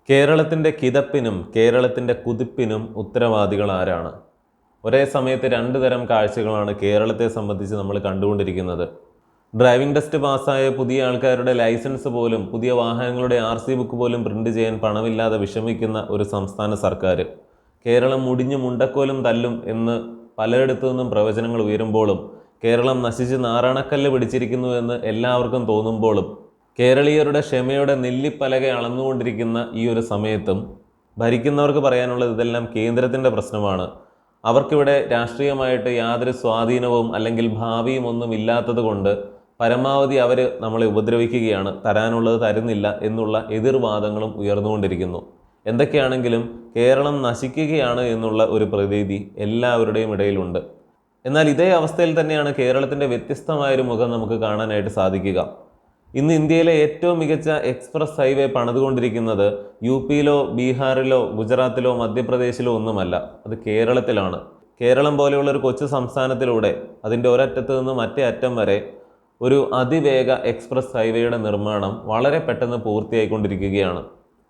കേരളത്തിൻ്റെ കിതപ്പിനും കേരളത്തിൻ്റെ കുതിപ്പിനും ഉത്തരവാദികൾ ആരാണ്? ഒരേ സമയത്ത് രണ്ട് തരം കാഴ്ചകളാണ് കേരളത്തെ സംബന്ധിച്ച് നമ്മൾ കണ്ടുകൊണ്ടിരിക്കുന്നത്. ഡ്രൈവിംഗ് ടെസ്റ്റ് പാസ്സായ പുതിയ ആൾക്കാരുടെ ലൈസൻസ് പോലും, പുതിയ വാഹനങ്ങളുടെ RC ബുക്ക് പോലും പ്രിൻ്റ് ചെയ്യാൻ പണമില്ലാതെ വിഷമിക്കുന്ന ഒരു സംസ്ഥാന സർക്കാർ. കേരളം മുടിഞ്ഞു മുണ്ടക്കോലും തല്ലും എന്ന് പലയിടത്തു നിന്നും പ്രവചനങ്ങൾ ഉയരുമ്പോഴും, കേരളം നശിച്ച് നാറാണക്കല്ല് പിടിച്ചിരിക്കുന്നു എന്ന് എല്ലാവർക്കും തോന്നുമ്പോഴും, കേരളീയരുടെ ക്ഷമയുടെ നെല്ലിപ്പലക അളന്നുകൊണ്ടിരിക്കുന്ന ഈ ഒരു സമയത്തും ഭരിക്കുന്നവർക്ക് പറയാനുള്ളത് ഇതെല്ലാം കേന്ദ്രത്തിൻ്റെ പ്രശ്നമാണ്. അവർക്കിവിടെ രാഷ്ട്രീയമായിട്ട് യാതൊരു സ്വാധീനവും അല്ലെങ്കിൽ ഭാവിയും ഒന്നും ഇല്ലാത്തത് കൊണ്ട് പരമാവധി അവർ നമ്മളെ ഉപദ്രവിക്കുകയാണ്, തരാനുള്ളത് തരുന്നില്ല എന്നുള്ള എതിർവാദങ്ങളും ഉയർന്നുകൊണ്ടിരിക്കുന്നു. എന്തൊക്കെയാണെങ്കിലും കേരളം നശിക്കുകയാണ് എന്നുള്ള ഒരു പ്രതീതി എല്ലാവരുടെയും ഇടയിലുണ്ട്. എന്നാൽ ഇതേ അവസ്ഥയിൽ തന്നെയാണ് കേരളത്തിൻ്റെ വ്യത്യസ്തമായൊരു മുഖം നമുക്ക് കാണാനായിട്ട് സാധിക്കുക. ഇന്ന് ഇന്ത്യയിലെ ഏറ്റവും മികച്ച എക്സ്പ്രസ് ഹൈവേ പണിതുകൊണ്ടിരിക്കുന്നത് UP-യിലോ ബീഹാറിലോ ഗുജറാത്തിലോ മധ്യപ്രദേശിലോ ഒന്നുമല്ല, അത് കേരളത്തിലാണ്. കേരളം പോലെയുള്ള ഒരു കൊച്ചു സംസ്ഥാനത്തിലൂടെ അതിൻ്റെ ഒരറ്റത്ത് നിന്ന് മറ്റേ അറ്റം വരെ ഒരു അതിവേഗ എക്സ്പ്രസ് ഹൈവേയുടെ നിർമ്മാണം വളരെ പെട്ടെന്ന് പൂർത്തിയായിക്കൊണ്ടിരിക്കുകയാണ്.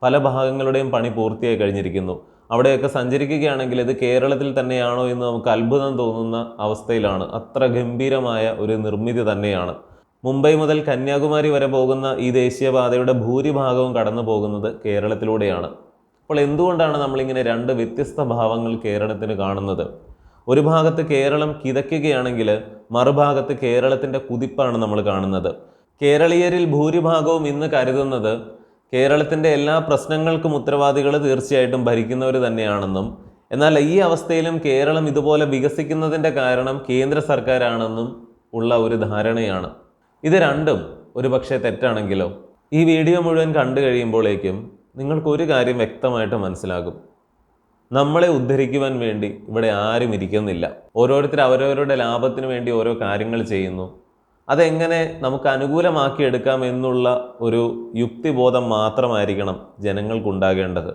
പല ഭാഗങ്ങളുടെയും പണി പൂർത്തിയായി കഴിഞ്ഞിരിക്കുന്നു. അവിടെയൊക്കെ സഞ്ചരിക്കുകയാണെങ്കിൽ ഇത് കേരളത്തിൽ തന്നെയാണോ എന്ന് നമുക്ക് അത്ഭുതം തോന്നുന്ന അവസ്ഥയിലാണ്. അത്ര ഗംഭീരമായ ഒരു നിർമ്മിതി തന്നെയാണ്. മുംബൈ മുതൽ കന്യാകുമാരി വരെ പോകുന്ന ഈ ദേശീയപാതയുടെ ഭൂരിഭാഗവും കടന്നു പോകുന്നത് കേരളത്തിലൂടെയാണ്. അപ്പോൾ എന്തുകൊണ്ടാണ് നമ്മളിങ്ങനെ രണ്ട് വ്യത്യസ്ത ഭാവങ്ങൾ കേരളത്തിന് കാണുന്നത്? ഒരു ഭാഗത്ത് കേരളം കിതയ്ക്കുകയാണെങ്കിൽ മറുഭാഗത്ത് കേരളത്തിൻ്റെ കുതിപ്പാണ് നമ്മൾ കാണുന്നത്. കേരളീയരിൽ ഭൂരിഭാഗവും ഇന്ന് കരുതുന്നത് കേരളത്തിൻ്റെ എല്ലാ പ്രശ്നങ്ങൾക്കും ഉത്തരവാദികൾ തീർച്ചയായിട്ടും ഭരിക്കുന്നവർ തന്നെയാണെന്നും, എന്നാൽ ഈ അവസ്ഥയിലും കേരളം ഇതുപോലെ വികസിക്കുന്നതിൻ്റെ കാരണം കേന്ദ്ര സർക്കാരാണെന്നും ഉള്ള ഒരു ധാരണയാണ്. ഇത് രണ്ടും ഒരു പക്ഷേ തെറ്റാണെങ്കിലോ? ഈ വീഡിയോ മുഴുവൻ കണ്ടു കഴിയുമ്പോഴേക്കും നിങ്ങൾക്കൊരു കാര്യം വ്യക്തമായിട്ട് മനസ്സിലാകും. നമ്മളെ ഉദ്ധരിക്കുവാൻ വേണ്ടി ഇവിടെ ആരും ഇരിക്കുന്നില്ല. ഓരോരുത്തർ അവരവരുടെ ലാഭത്തിന് വേണ്ടി ഓരോ കാര്യങ്ങൾ ചെയ്യുന്നു. അതെങ്ങനെ നമുക്ക് അനുകൂലമാക്കി എടുക്കാം എന്നുള്ള ഒരു യുക്തിബോധം മാത്രമായിരിക്കണം ജനങ്ങൾക്കുണ്ടാകേണ്ടത്.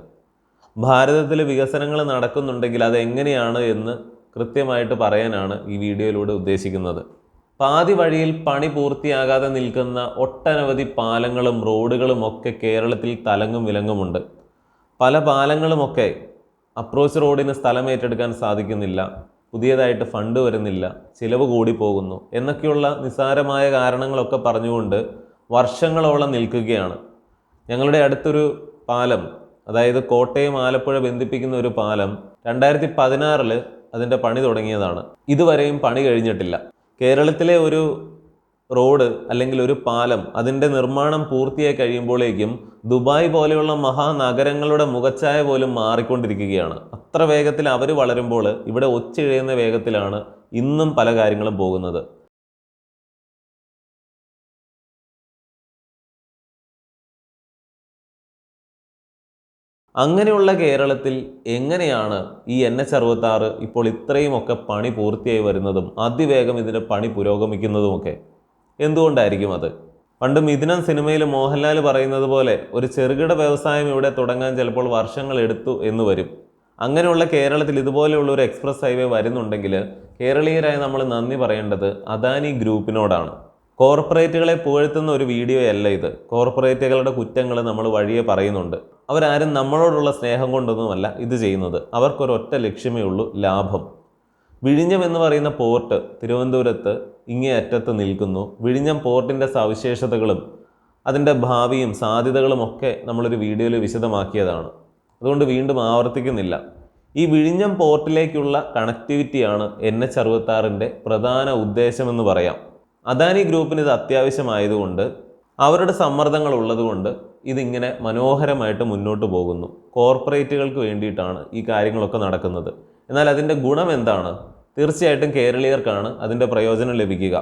ഭാരതത്തിൽ വികസനങ്ങൾ നടക്കുന്നുണ്ടെങ്കിൽ അതെങ്ങനെയാണ് എന്ന് കൃത്യമായിട്ട് പറയാനാണ് ഈ വീഡിയോയിലൂടെ ഉദ്ദേശിക്കുന്നത്. പാതി വഴിയിൽ പണി പൂർത്തിയാകാതെ നിൽക്കുന്ന ഒട്ടനവധി പാലങ്ങളും റോഡുകളും ഒക്കെ കേരളത്തിൽ തലങ്ങും വിലങ്ങുമുണ്ട്. പല പാലങ്ങളുമൊക്കെ അപ്രോച്ച് റോഡിന് സ്ഥലം ഏറ്റെടുക്കാൻ സാധിക്കുന്നില്ല, പുതിയതായിട്ട് ഫണ്ട് വരുന്നില്ല, ചിലവ് കൂടി പോകുന്നു എന്നൊക്കെയുള്ള നിസ്സാരമായ കാരണങ്ങളൊക്കെ പറഞ്ഞുകൊണ്ട് വർഷങ്ങളോളം നിൽക്കുകയാണ്. ഞങ്ങളുടെ അടുത്തൊരു പാലം, അതായത് കോട്ടയം ആലപ്പുഴ ബന്ധിപ്പിക്കുന്ന ഒരു പാലം 2016 അതിൻ്റെ പണി തുടങ്ങിയതാണ്. ഇതുവരെയും പണി കഴിഞ്ഞിട്ടില്ല. കേരളത്തിലെ ഒരു റോഡ് അല്ലെങ്കിൽ ഒരു പാലം അതിൻ്റെ നിർമ്മാണം പൂർത്തിയായി കഴിയുമ്പോഴേക്കും ദുബായ് പോലെയുള്ള മഹാനഗരങ്ങളുടെ മുഖച്ഛായ പോലും മാറിക്കൊണ്ടിരിക്കുകയാണ്. അത്ര വേഗത്തിൽ അവർ വളരുമ്പോൾ ഇവിടെ ഒച്ചിഴയുന്ന വേഗത്തിലാണ് ഇന്നും പല കാര്യങ്ങളും പോകുന്നത്. അങ്ങനെയുള്ള കേരളത്തിൽ എങ്ങനെയാണ് ഈ NH-66 ഇപ്പോൾ ഇത്രയും ഒക്കെ പണി പൂർത്തിയായി വരുന്നതും അതിവേഗം ഇതിൻ്റെ പണി പുരോഗമിക്കുന്നതുമൊക്കെ? എന്തുകൊണ്ടായിരിക്കും അത്? പണ്ട് മിഥുനം സിനിമയിൽ മോഹൻലാൽ പറയുന്നത് പോലെ ഒരു ചെറുകിട വ്യവസായം ഇവിടെ തുടങ്ങാൻ ചിലപ്പോൾ വർഷങ്ങൾ എടുത്തു എന്ന് വരും. അങ്ങനെയുള്ള കേരളത്തിൽ ഇതുപോലെയുള്ള ഒരു എക്സ്പ്രസ് ഹൈവേ വരുന്നുണ്ടെങ്കിൽ കേരളീയരായി നമ്മൾ നന്ദി പറയേണ്ടത് അദാനി ഗ്രൂപ്പിനോടാണ്. കോർപ്പറേറ്റുകളെ പുകഴ്ത്തുന്ന ഒരു വീഡിയോ അല്ല ഇത്. കോർപ്പറേറ്റുകളുടെ കുറ്റങ്ങൾ നമ്മൾ വഴിയെ പറയുന്നുണ്ട്. അവരാരും നമ്മളോടുള്ള സ്നേഹം കൊണ്ടൊന്നുമല്ല ഇത് ചെയ്യുന്നത്. അവർക്കൊരൊറ്റ ലക്ഷ്യമേ ഉള്ളൂ, ലാഭം. വിഴിഞ്ഞം എന്ന് പറയുന്ന പോർട്ട് തിരുവനന്തപുരത്ത് ഇങ്ങേ അറ്റത്ത് നിൽക്കുന്നു. വിഴിഞ്ഞം പോർട്ടിൻ്റെ സവിശേഷതകളും അതിൻ്റെ ഭാവിയും സാധ്യതകളും ഒക്കെ നമ്മളൊരു വീഡിയോയിൽ വിശദമാക്കിയതാണ്. അതുകൊണ്ട് വീണ്ടും ആവർത്തിക്കുന്നില്ല. ഈ വിഴിഞ്ഞം പോർട്ടിലേക്കുള്ള കണക്ടിവിറ്റിയാണ് NH-66 പ്രധാന ഉദ്ദേശമെന്ന് പറയാം. അദാനി ഗ്രൂപ്പിന് ഇത് അത്യാവശ്യമായതുകൊണ്ട്, അവരുടെ സമ്മർദ്ദങ്ങൾ ഉള്ളതുകൊണ്ട് ഇതിങ്ങനെ മനോഹരമായിട്ട് മുന്നോട്ട് പോകുന്നു. കോർപ്പറേറ്റുകൾക്ക് വേണ്ടിയിട്ടാണ് ഈ കാര്യങ്ങളൊക്കെ നടക്കുന്നത്. എന്നാൽ അതിൻ്റെ ഗുണം എന്താണ്? തീർച്ചയായിട്ടും കേരളീയർക്കാണ് അതിൻ്റെ പ്രയോജനം ലഭിക്കുക.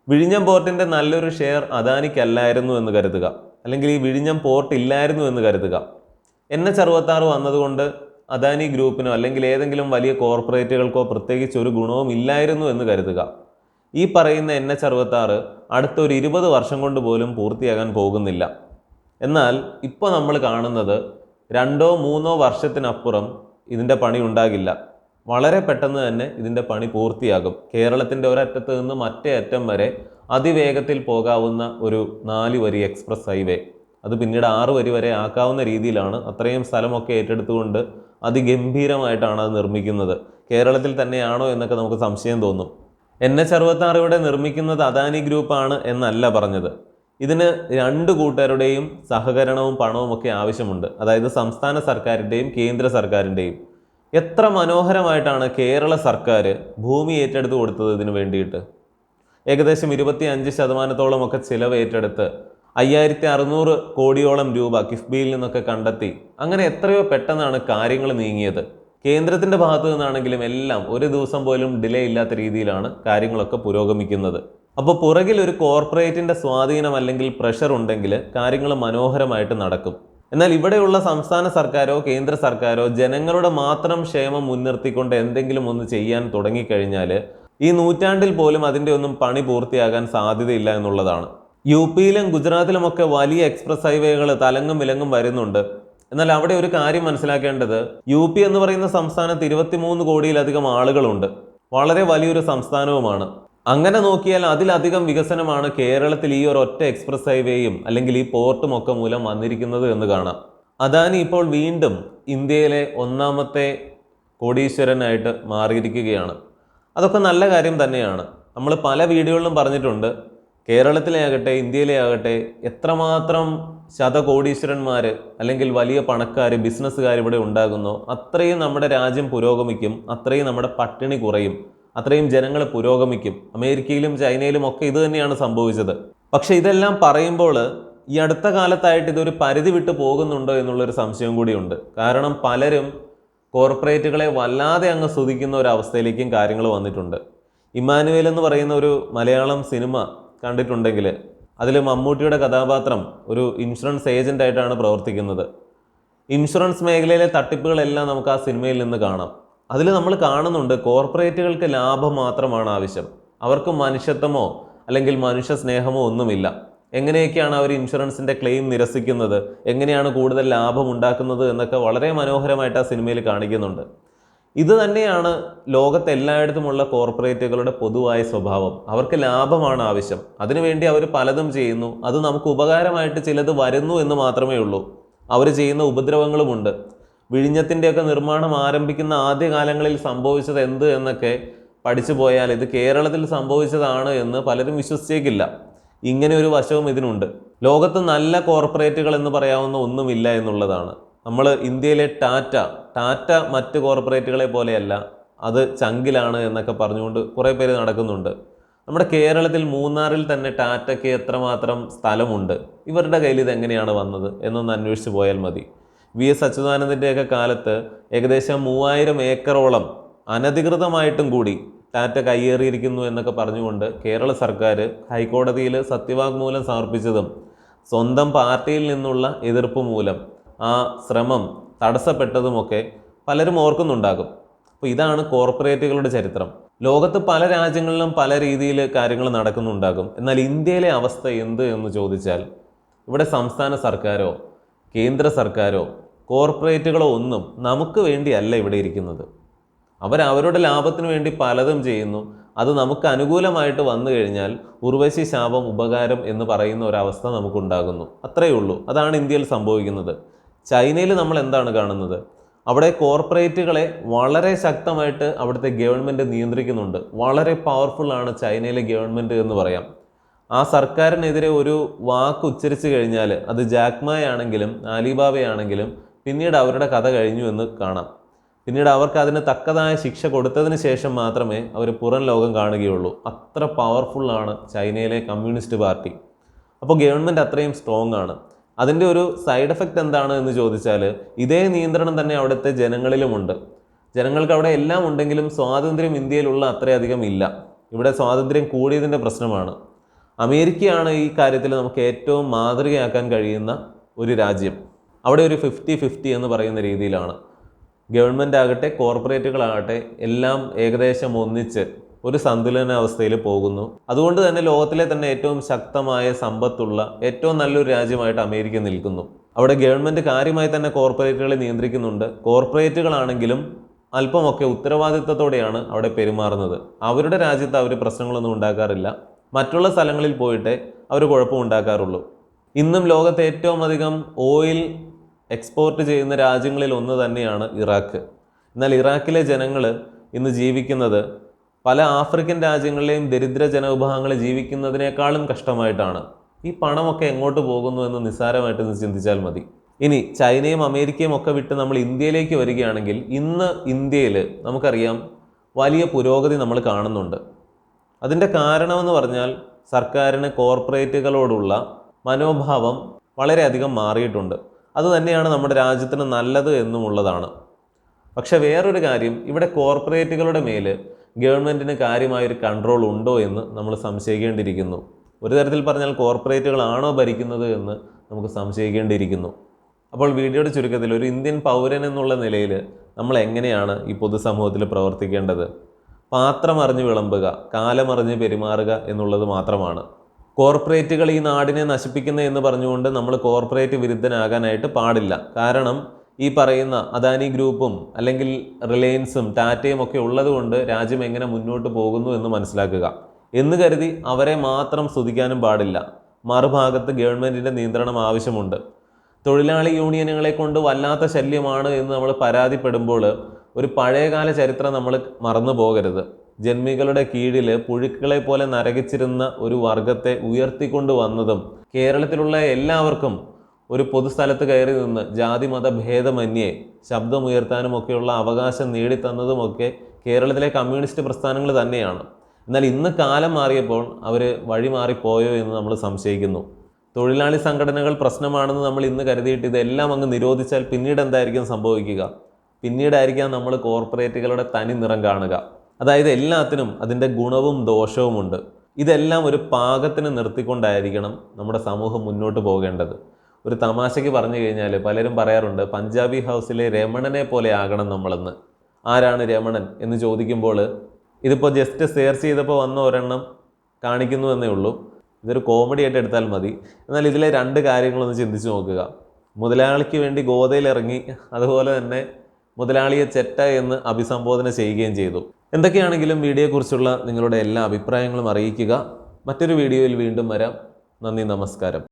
വിഴിഞ്ഞം പോർട്ടിൻ്റെ നല്ലൊരു ഷെയർ അദാനിക്കല്ലായിരുന്നു എന്ന് കരുതുക, അല്ലെങ്കിൽ ഈ വിഴിഞ്ഞം പോർട്ട് ഇല്ലായിരുന്നു എന്ന് കരുതുക. NH-66 വന്നതുകൊണ്ട് അദാനി ഗ്രൂപ്പിനോ അല്ലെങ്കിൽ ഏതെങ്കിലും വലിയ കോർപ്പറേറ്റുകൾക്കോ പ്രത്യേകിച്ച് ഒരു ഗുണവും ഇല്ലായിരുന്നു എന്ന് കരുതുക. ഈ പറയുന്ന NH-66 അടുത്തൊരു 20 വർഷം കൊണ്ട് പോലും പൂർത്തിയാകാൻ പോകുന്നില്ല. എന്നാൽ ഇപ്പോൾ നമ്മൾ കാണുന്നത് 2-3 വർഷത്തിനപ്പുറം ഇതിൻ്റെ പണി ഉണ്ടാകില്ല. വളരെ പെട്ടെന്ന് തന്നെ ഇതിൻ്റെ പണി പൂർത്തിയാകും. കേരളത്തിൻ്റെ ഒരറ്റത്ത് നിന്ന് മറ്റേ അറ്റം വരെ അതിവേഗത്തിൽ പോകാവുന്ന ഒരു 4 വരി എക്സ്പ്രസ് ഹൈവേ. അത് പിന്നീട് 6 വരി വരെ ആക്കാവുന്ന രീതിയിലാണ്. അത്രയും സ്ഥലമൊക്കെ ഏറ്റെടുത്തുകൊണ്ട് അതിഗംഭീരമായിട്ടാണ് അത് നിർമ്മിക്കുന്നത്. കേരളത്തിൽ തന്നെയാണോ എന്നൊക്കെ നമുക്ക് സംശയം തോന്നും. NH-66 ഇവിടെ നിർമ്മിക്കുന്നത് അദാനി ഗ്രൂപ്പാണ് എന്നല്ല പറഞ്ഞത്. ഇതിന് 2 കൂട്ടരുടെയും സഹകരണവും പണവും ഒക്കെ ആവശ്യമുണ്ട്. അതായത് സംസ്ഥാന സർക്കാരിൻ്റെയും കേന്ദ്ര സർക്കാരിൻ്റെയും. എത്ര മനോഹരമായിട്ടാണ് കേരള സർക്കാർ ഭൂമി ഏറ്റെടുത്ത് കൊടുത്തത് ഇതിനു വേണ്ടിയിട്ട്. ഏകദേശം 25% ഒക്കെ ചിലവ് ഏറ്റെടുത്ത് 5600 കോടിയോളം രൂപ കിഫ്ബിയിൽ നിന്നൊക്കെ കണ്ടെത്തി. അങ്ങനെ എത്രയോ പെട്ടെന്നാണ് കാര്യങ്ങൾ നീങ്ങിയത്. കേന്ദ്രത്തിൻ്റെ ഭാഗത്തു നിന്നാണെങ്കിലും എല്ലാം ഒരു ദിവസം പോലും ഡിലേ ഇല്ലാത്ത രീതിയിലാണ് കാര്യങ്ങളൊക്കെ പുരോഗമിക്കുന്നത്. അപ്പോൾ പുറകിൽ ഒരു കോർപ്പറേറ്റിൻ്റെ സ്വാധീനം അല്ലെങ്കിൽ പ്രഷർ ഉണ്ടെങ്കിൽ കാര്യങ്ങൾ മനോഹരമായിട്ട് നടക്കും. എന്നാൽ ഇവിടെയുള്ള സംസ്ഥാന സർക്കാരോ കേന്ദ്ര സർക്കാരോ ജനങ്ങളുടെ മാത്രം ക്ഷേമം മുൻനിർത്തിക്കൊണ്ട് എന്തെങ്കിലും ഒന്ന് ചെയ്യാൻ തുടങ്ങിക്കഴിഞ്ഞാൽ ഈ നൂറ്റാണ്ടിൽ പോലും അതിൻ്റെ ഒന്നും പണി പൂർത്തിയാകാൻ സാധ്യതയില്ല എന്നുള്ളതാണ്. UP-യിലും ഗുജറാത്തിലുമൊക്കെ വലിയ എക്സ്പ്രസ് ഹൈവേകൾ തലങ്ങും വിലങ്ങും വരുന്നുണ്ട്. എന്നാൽ അവിടെ ഒരു കാര്യം മനസ്സിലാക്കേണ്ടത്, UP എന്ന് പറയുന്ന സംസ്ഥാനത്ത് 23 കോടിയിലധികം ആളുകളുണ്ട്. വളരെ വലിയൊരു സംസ്ഥാനവുമാണ്. അങ്ങനെ നോക്കിയാൽ അതിലധികം വികസനമാണ് കേരളത്തിൽ ഈ ഒരു ഒറ്റ എക്സ്പ്രസ് ഹൈവേയും അല്ലെങ്കിൽ ഈ പോർട്ടും ഒക്കെ മൂലം വന്നിരിക്കുന്നത് എന്ന് കാണാം. അദാനി ഇപ്പോൾ വീണ്ടും ഇന്ത്യയിലെ 1ാമത്തെ കോടീശ്വരനായിട്ട് മാറിയിരിക്കുകയാണ്. അതൊക്കെ നല്ല കാര്യം തന്നെയാണ്. നമ്മൾ പല വീഡിയോകളിലും പറഞ്ഞിട്ടുണ്ട്, കേരളത്തിലെ ആകട്ടെ ഇന്ത്യയിലെ ആകട്ടെ എത്രമാത്രം ശതകോടീശ്വരന്മാർ അല്ലെങ്കിൽ വലിയ പണക്കാർ ബിസിനസ്സുകാർ ഇവിടെ ഉണ്ടാകുന്നോ അത്രയും നമ്മുടെ രാജ്യം പുരോഗമിക്കും, അത്രയും നമ്മുടെ പട്ടിണി കുറയും, അത്രയും ജനങ്ങൾ പുരോഗമിക്കും. അമേരിക്കയിലും ചൈനയിലും ഒക്കെ ഇത് തന്നെയാണ് സംഭവിച്ചത്. പക്ഷെ ഇതെല്ലാം പറയുമ്പോൾ ഈ അടുത്ത കാലത്തായിട്ട് ഇതൊരു പരിധി വിട്ട് പോകുന്നുണ്ടോ എന്നുള്ളൊരു സംശയം കൂടിയുണ്ട്. കാരണം പലരും കോർപ്പറേറ്റുകളെ വല്ലാതെ അങ്ങ് സ്തുതിക്കുന്ന ഒരു അവസ്ഥയിലേക്കും കാര്യങ്ങൾ വന്നിട്ടുണ്ട്. ഇമ്മാനുവേൽ എന്ന് പറയുന്ന ഒരു മലയാളം സിനിമ കണ്ടിട്ടുണ്ടെങ്കിൽ അതിൽ മമ്മൂട്ടിയുടെ കഥാപാത്രം ഒരു ഇൻഷുറൻസ് ഏജൻ്റായിട്ടാണ് പ്രവർത്തിക്കുന്നത്. ഇൻഷുറൻസ് മേഖലയിലെ തട്ടിപ്പുകളെല്ലാം നമുക്ക് ആ സിനിമയിൽ നിന്ന് കാണാം. അതിൽ നമ്മൾ കാണുന്നുണ്ട് കോർപ്പറേറ്റുകൾക്ക് ലാഭം മാത്രമാണ് ആവശ്യം. അവർക്ക് മനുഷ്യത്വമോ അല്ലെങ്കിൽ മനുഷ്യ സ്നേഹമോ ഒന്നുമില്ല. എങ്ങനെയൊക്കെയാണ് അവർ ഇൻഷുറൻസിൻ്റെ ക്ലെയിം നിരസിക്കുന്നത്, എങ്ങനെയാണ് കൂടുതൽ ലാഭം ഉണ്ടാക്കുന്നത് എന്നൊക്കെ വളരെ മനോഹരമായിട്ട് ആ സിനിമയിൽ കാണിക്കുന്നുണ്ട്. ഇത് തന്നെയാണ് ലോകത്ത് എല്ലായിടത്തുമുള്ള കോർപ്പറേറ്റുകളുടെ പൊതുവായ സ്വഭാവം. അവർക്ക് ലാഭമാണ് ആവശ്യം. അതിനുവേണ്ടി അവർ പലതും ചെയ്യുന്നു. അത് നമുക്ക് ഉപകാരമായിട്ട് ചിലത് വരുന്നു എന്ന് മാത്രമേ ഉള്ളൂ. അവർ ചെയ്യുന്ന ഉപദ്രവങ്ങളുമുണ്ട്. വിഴിഞ്ഞത്തിൻ്റെയൊക്കെ നിർമ്മാണം ആരംഭിക്കുന്ന ആദ്യകാലങ്ങളിൽ സംഭവിച്ചത് എന്ത് എന്നൊക്കെ പഠിച്ചു പോയാൽ ഇത് കേരളത്തിൽ സംഭവിച്ചതാണ് എന്ന് പലരും വിശ്വസിച്ചേക്കില്ല. ഇങ്ങനെ ഒരു വശവും ഇതിനുണ്ട്. ലോകത്ത് നല്ല കോർപ്പറേറ്റുകൾ എന്ന് പറയാവുന്ന ഒന്നുമില്ല എന്നുള്ളതാണ്. നമ്മൾ ഇന്ത്യയിലെ ടാറ്റ മറ്റ് കോർപ്പറേറ്റുകളെ പോലെയല്ല, അത് ചങ്കിലാണ് എന്നൊക്കെ പറഞ്ഞുകൊണ്ട് കുറേ പേര് നടക്കുന്നുണ്ട്. നമ്മുടെ കേരളത്തിൽ മൂന്നാറിൽ തന്നെ ടാറ്റയ്ക്ക് എത്രമാത്രം സ്ഥലമുണ്ട്, ഇവരുടെ കയ്യിൽ ഇത് എങ്ങനെയാണ് വന്നത് എന്നൊന്ന് അന്വേഷിച്ച് പോയാൽ മതി. VS അച്യുതാനന്ദൻ്റെയൊക്കെ കാലത്ത് ഏകദേശം 3000 ഏക്കറോളം അനധികൃതമായിട്ടും കൂടി ടാറ്റ കയ്യേറിയിരിക്കുന്നു എന്നൊക്കെ പറഞ്ഞുകൊണ്ട് കേരള സർക്കാർ ഹൈക്കോടതിയിൽ സത്യവാങ്മൂലം സമർപ്പിച്ചതും സ്വന്തം പാർട്ടിയിൽ നിന്നുള്ള എതിർപ്പ് മൂലം ആ ശ്രമം തടസ്സപ്പെട്ടതുമൊക്കെ പലരും ഓർക്കുന്നുണ്ടാകും. അപ്പോൾ ഇതാണ് കോർപ്പറേറ്റുകളുടെ ചരിത്രം. ലോകത്ത് പല രാജ്യങ്ങളിലും പല രീതിയിൽ കാര്യങ്ങൾ നടക്കുന്നുണ്ടാകും. എന്നാൽ ഇന്ത്യയിലെ അവസ്ഥ എന്ത് എന്ന് ചോദിച്ചാൽ ഇവിടെ സംസ്ഥാന സർക്കാരോ കേന്ദ്ര സർക്കാരോ കോർപ്പറേറ്റുകളോ ഒന്നും നമുക്ക് വേണ്ടിയല്ല ഇവിടെ ഇരിക്കുന്നത്. അവരവരുടെ ലാഭത്തിന് വേണ്ടി പലതും ചെയ്യുന്നു. അത് നമുക്ക് അനുകൂലമായിട്ട് വന്നു കഴിഞ്ഞാൽ ഉർവശി ശാപം ഉപകാരം എന്ന് പറയുന്ന ഒരവസ്ഥ നമുക്കുണ്ടാകുന്നു. അത്രയേ ഉള്ളൂ. അതാണ് ഇന്ത്യയിൽ സംഭവിക്കുന്നത്. ചൈനയിൽ നമ്മൾ എന്താണ് കാണുന്നത്? അവിടെ കോർപ്പറേറ്റുകളെ വളരെ ശക്തമായിട്ട് അവിടുത്തെ ഗവൺമെൻറ് നിയന്ത്രിക്കുന്നുണ്ട്. വളരെ പവർഫുള്ളാണ് ചൈനയിലെ ഗവൺമെൻറ് എന്ന് പറയാം. ആ സർക്കാരിനെതിരെ ഒരു വാക്ക് ഉച്ചരിച്ചു കഴിഞ്ഞാൽ അത് ജാക്മായാണെങ്കിലും ആലിബാബയാണെങ്കിലും പിന്നീട് അവരുടെ കഥ കഴിഞ്ഞു എന്ന് കാണാം. പിന്നീട് അവർക്ക് അതിന് തക്കതായ ശിക്ഷ കൊടുത്തതിന് ശേഷം മാത്രമേ അവർ പുറം ലോകം കാണുകയുള്ളൂ. അത്ര പവർഫുള്ളാണ് ചൈനയിലെ കമ്മ്യൂണിസ്റ്റ് പാർട്ടി. അപ്പോൾ ഗവൺമെൻറ് അത്രയും സ്ട്രോങ് ആണ്. അതിൻ്റെ ഒരു സൈഡ് എഫക്റ്റ് എന്താണ് എന്ന് ചോദിച്ചാൽ ഇതേ നിയന്ത്രണം തന്നെ അവിടുത്തെ ജനങ്ങളിലുമുണ്ട്. ജനങ്ങൾക്ക് അവിടെ എല്ലാം ഉണ്ടെങ്കിലും സ്വാതന്ത്ര്യം ഇന്ത്യയിലുള്ള അത്രയധികം ഇല്ല. ഇവിടെ സ്വാതന്ത്ര്യം കൂടിയതിൻ്റെ പ്രശ്നമാണ്. അമേരിക്കയാണ് ഈ കാര്യത്തിൽ നമുക്ക് ഏറ്റവും മാതൃകയാക്കാൻ കഴിയുന്ന ഒരു രാജ്യം. അവിടെ ഒരു 50-50 എന്ന് പറയുന്ന രീതിയിലാണ്. ഗവൺമെൻറ് ആകട്ടെ കോർപ്പറേറ്റുകളാകട്ടെ എല്ലാം ഏകദേശം ഒന്നിച്ച് ഒരു സന്തുലനാവസ്ഥയിൽ പോകുന്നു. അതുകൊണ്ട് തന്നെ ലോകത്തിലെ തന്നെ ഏറ്റവും ശക്തമായ സമ്പത്തുള്ള ഏറ്റവും നല്ലൊരു രാജ്യമായിട്ട് അമേരിക്ക നിൽക്കുന്നു. അവിടെ ഗവൺമെൻറ് കാര്യമായി തന്നെ കോർപ്പറേറ്റുകളെ നിയന്ത്രിക്കുന്നുണ്ട്. കോർപ്പറേറ്റുകളാണെങ്കിലും അല്പമൊക്കെ ഉത്തരവാദിത്തത്തോടെയാണ് അവിടെ പെരുമാറുന്നത്. അവരുടെ രാജ്യത്ത് അവർ പ്രശ്നങ്ങളൊന്നും ഉണ്ടാക്കാറില്ല. മറ്റുള്ള സ്ഥലങ്ങളിൽ പോയിട്ടേ അവർ കുഴപ്പമുണ്ടാക്കാറുള്ളൂ. ഇന്നും ലോകത്തെ ഏറ്റവും അധികം ഓയിൽ എക്സ്പോർട്ട് ചെയ്യുന്ന രാജ്യങ്ങളിൽ ഒന്ന് തന്നെയാണ് ഇറാഖ്. എന്നാൽ ഇറാഖിലെ ജനങ്ങൾ ഇന്ന് ജീവിക്കുന്നത് പല ആഫ്രിക്കൻ രാജ്യങ്ങളിലെയും ദരിദ്ര ജനവിഭാഗങ്ങൾ ജീവിക്കുന്നതിനേക്കാളും കഷ്ടമായിട്ടാണ്. ഈ പണമൊക്കെ എങ്ങോട്ട് പോകുന്നു എന്ന് നിസ്സാരമായിട്ട് ചിന്തിച്ചാൽ മതി. ഇനി ചൈനയും അമേരിക്കയും ഒക്കെ വിട്ട് നമ്മൾ ഇന്ത്യയിലേക്ക് വരികയാണെങ്കിൽ ഇന്ന് ഇന്ത്യയിൽ നമുക്കറിയാം വലിയ പുരോഗതി നമ്മൾ കാണുന്നുണ്ട്. അതിൻ്റെ കാരണമെന്ന് പറഞ്ഞാൽ സർക്കാരിന് കോർപ്പറേറ്റുകളോടുള്ള മനോഭാവം വളരെയധികം മാറിയിട്ടുണ്ട്. അതുതന്നെയാണ് നമ്മുടെ രാജ്യത്തിന് നല്ലത് എന്നുമുള്ളതാണ്. പക്ഷെ വേറൊരു കാര്യം, ഇവിടെ കോർപ്പറേറ്റുകളുടെ മേൽ ഗവൺമെൻറ്റിന് കാര്യമായൊരു കൺട്രോൾ ഉണ്ടോ എന്ന് നമ്മൾ സംശയിക്കേണ്ടിയിരിക്കുന്നു. ഒരു തരത്തിൽ പറഞ്ഞാൽ കോർപ്പറേറ്റുകളാണോ ഭരിക്കുന്നത് എന്ന് നമുക്ക് സംശയിക്കേണ്ടിയിരിക്കുന്നു. അപ്പോൾ വീഡിയോയുടെ ചുരുക്കത്തിൽ ഒരു ഇന്ത്യൻ പൗരൻ എന്നുള്ള നിലയിൽ നമ്മൾ എങ്ങനെയാണ് ഈ പൊതുസമൂഹത്തിൽ പ്രവർത്തിക്കേണ്ടത്? പാത്രമറിഞ്ഞ് വിളമ്പുക, കാലമറിഞ്ഞ് പെരുമാറുക എന്നുള്ളത് മാത്രമാണ്. കോർപ്പറേറ്റുകൾ ഈ നാടിനെ നശിപ്പിക്കുന്ന എന്ന് പറഞ്ഞുകൊണ്ട് നമ്മൾ കോർപ്പറേറ്റ് വിരുദ്ധനാകാനായിട്ട് പാടില്ല. കാരണം ഈ പറയുന്ന അദാനി ഗ്രൂപ്പും അല്ലെങ്കിൽ റിലയൻസും ടാറ്റയും ഒക്കെ ഉള്ളതുകൊണ്ട് രാജ്യം എങ്ങനെ മുന്നോട്ട് പോകുന്നു എന്ന് മനസ്സിലാക്കുക. എന്ന് കരുതി അവരെ മാത്രം സ്തുതിക്കാനും പാടില്ല. മറുഭാഗത്ത് ഗവൺമെൻറ്റിൻ്റെ നിയന്ത്രണം ആവശ്യമുണ്ട്. തൊഴിലാളി യൂണിയനുകളെ കൊണ്ട് വല്ലാത്ത ശല്യമാണ് എന്ന് നമ്മൾ പരാതിപ്പെടുമ്പോൾ ഒരു പഴയകാല ചരിത്രം നമ്മൾ മറന്നു പോകരുത്. ജന്മികളുടെ കീഴിൽ പുഴുക്കളെ പോലെ നരകിച്ചിരുന്ന ഒരു വർഗത്തെ ഉയർത്തിക്കൊണ്ട് വന്നതും കേരളത്തിലുള്ള എല്ലാവർക്കും ഒരു പൊതുസ്ഥലത്ത് കയറി നിന്ന് ജാതി മത ഭേദമന്യേ ശബ്ദമുയർത്താനുമൊക്കെയുള്ള അവകാശം നേടിത്തന്നതുമൊക്കെ കേരളത്തിലെ കമ്മ്യൂണിസ്റ്റ് പ്രസ്ഥാനങ്ങൾ തന്നെയാണ്. എന്നാൽ ഇന്ന് കാലം മാറിയപ്പോൾ അവർ വഴിമാറിപ്പോയോ എന്ന് നമ്മൾ സംശയിക്കുന്നു. തൊഴിലാളി സംഘടനകൾ പ്രശ്നമാണെന്ന് നമ്മൾ ഇന്ന് കരുതിയിട്ട് ഇതെല്ലാം അങ്ങ് നിരോധിച്ചാൽ പിന്നീട് എന്തായിരിക്കും സംഭവിക്കുക? പിന്നീടായിരിക്കാം നമ്മൾ കോർപ്പറേറ്റുകളുടെ തനി നിറം കാണുക. അതായത് എല്ലാത്തിനും അതിൻ്റെ ഗുണവും ദോഷവുമുണ്ട്. ഇതെല്ലാം ഒരു പാകത്തിന് നിർത്തിക്കൊണ്ടായിരിക്കണം നമ്മുടെ സമൂഹം മുന്നോട്ട് പോകേണ്ടത്. ഒരു തമാശയ്ക്ക് പറഞ്ഞു കഴിഞ്ഞാൽ പലരും പറയാറുണ്ട്, പഞ്ചാബി ഹൗസിലെ രമണനെ പോലെ ആകണം നമ്മളെന്ന്. ആരാണ് രമണൻ എന്ന് ചോദിക്കുമ്പോൾ ഇതിപ്പോൾ ജസ്റ്റ് സെർച്ച് ചെയ്തപ്പോൾ വന്ന ഒരെണ്ണം കാണിക്കുന്നു എന്നേ ഉള്ളൂ. ഇതൊരു കോമഡി ആയിട്ട് എടുത്താൽ മതി. എന്നാൽ ഇതിലെ രണ്ട് കാര്യങ്ങളൊന്ന് ചിന്തിച്ച് നോക്കുക. മുതലാളിക്ക് വേണ്ടി ഗോതയിലിറങ്ങി, അതുപോലെ തന്നെ മുതലാളിയെ ചെറ്റ എന്ന് അഭിസംബോധന ചെയ്യുകയും ചെയ്തു. എന്തൊക്കെയാണെങ്കിലും വീഡിയോയെക്കുറിച്ചുള്ള നിങ്ങളുടെ എല്ലാ അഭിപ്രായങ്ങളും അറിയിക്കുക. മറ്റൊരു വീഡിയോയിൽ വീണ്ടും വരാം. നന്ദി, നമസ്കാരം.